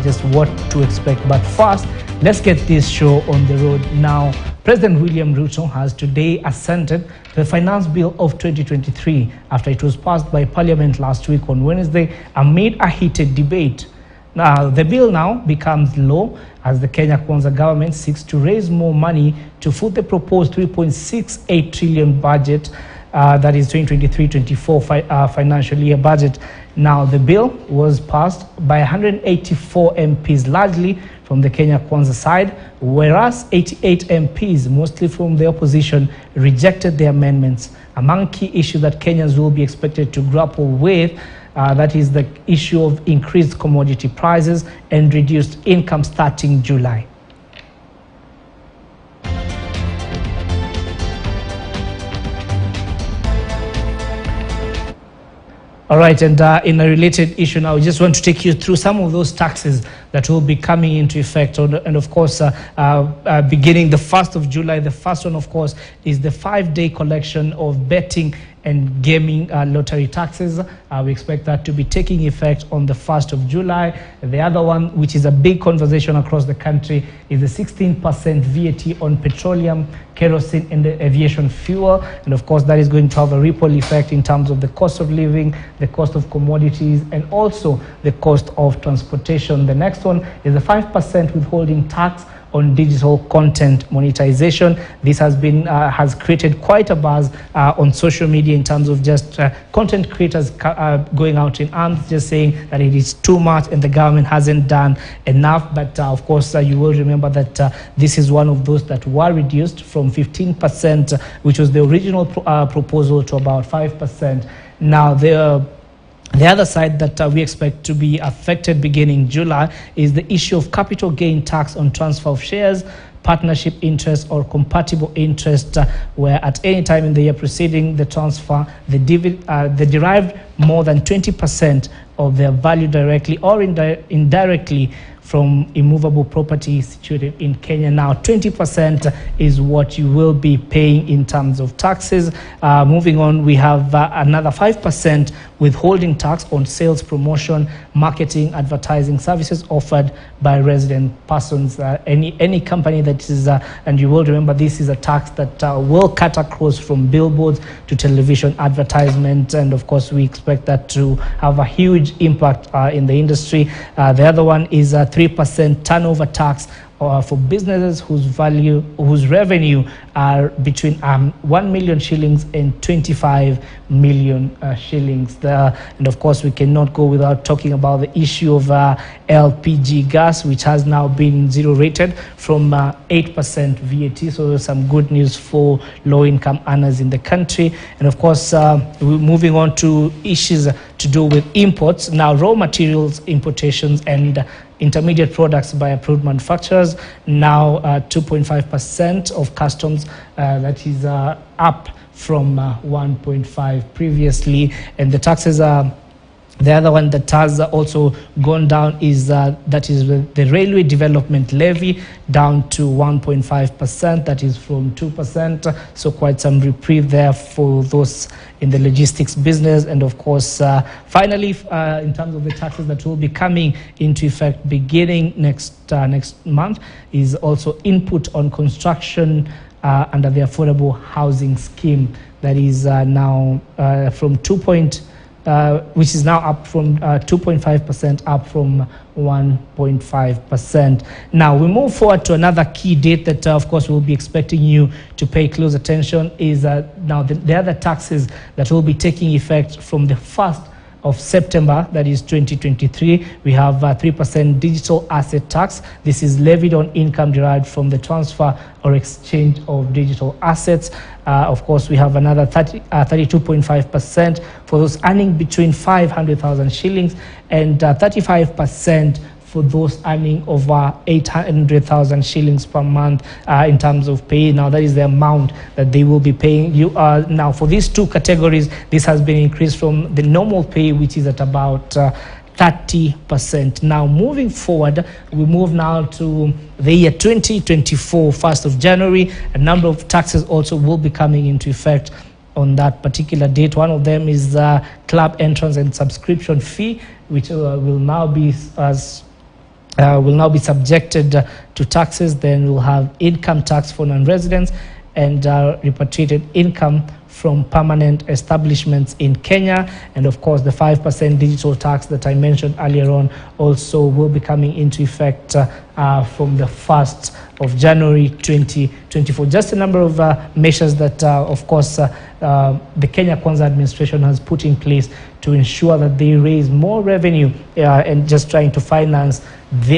just what to expect. But first, let's get this show on the road now. President William Ruto has today assented to the Finance Bill of 2023 after it was passed by Parliament last week on Wednesday amid a heated debate. Now, the bill now becomes law as the Kenya Kwanza government seeks to raise more money to foot the proposed 3.68 trillion budget, that is 2023-24 financial year budget. Now, the bill was passed by 184 MPs, largely from the Kenya Kwanza side, whereas 88 MPs, mostly from the opposition, rejected the amendments. Among key issues that Kenyans will be expected to grapple with, that is the issue of increased commodity prices and reduced income starting July. All right, and in a related issue now, we just want to take you through some of those taxes that will be coming into effect. And of course, beginning the 1st of July, the first one, of course, is the 5-day collection of betting and gaming lottery taxes. We expect that to be taking effect on the 1st of July. The other one, which is a big conversation across the country, is the 16% VAT on petroleum, kerosene and the aviation fuel. And of course, that is going to have a ripple effect in terms of the cost of living, the cost of commodities, and also the cost of transportation. The next one is the 5% withholding tax on digital content monetization. This has been has created quite a buzz on social media in terms of just content creators going out in arms, just saying that it is too much and the government hasn't done enough. But of course, you will remember that this is one of those that were reduced from 15%, which was the original proposal, to about 5%. Now, the other side that we expect to be affected beginning July is the issue of capital gain tax on transfer of shares, partnership interest or compatible interest, where at any time in the year preceding the transfer, they derived more than 20% of their value directly or indirectly from immovable property situated in Kenya. Now, 20% is what you will be paying in terms of taxes. Moving on, we have another 5% withholding tax on sales, promotion, marketing, advertising services offered by resident persons. Any company that is, and you will remember this is a tax that will cut across from billboards to television advertisement, and of course we expect that to have a huge impact in the industry. The other one is 3% turnover tax for businesses whose revenue are between 1 million shillings and 25 million shillings. And of course, we cannot go without talking about the issue of LPG gas, which has now been zero rated from 8% VAT. So some good news for low-income earners in the country. And of course, we're moving on to issues to do with imports. Now, raw materials importations and intermediate products by approved manufacturers, now 2.5% of customs, that is up from 1.5 previously. And the taxes are the other one that has also gone down is that is the railway development levy, down to 1.5%, that is from 2%. So quite some reprieve there for those in the logistics business. And of course, finally, in terms of the taxes that will be coming into effect beginning next month, is also input on construction under the affordable housing scheme, that is now from which is now up from 2.5%, up from 1.5%. Now, we move forward to another key date that, of course, we'll be expecting you to pay close attention, is now the other taxes that will be taking effect from the 1st of September, that is 2023. We have 3% digital asset tax. This is levied on income derived from the transfer or exchange of digital assets. Of course, we have another 32.5% for those earning between 500,000 shillings and 35% for those earning over 800,000 shillings per month in terms of pay. Now, that is the amount that they will be paying you. Now, for these two categories, this has been increased from the normal pay, which is at about 30%. Now, moving forward, we move now to the year 2024, 1st of January. A number of taxes also will be coming into effect on that particular date. One of them is club entrance and subscription fee, which will now be as will now be subjected to taxes. Then we'll have income tax for non-residents and repatriated income from permanent establishments in Kenya. And of course, the 5% digital tax that I mentioned earlier on also will be coming into effect from the 1st of January 2024. Just a number of measures that, of course, the Kenya Kwanza administration has put in place to ensure that they raise more revenue and just trying to finance their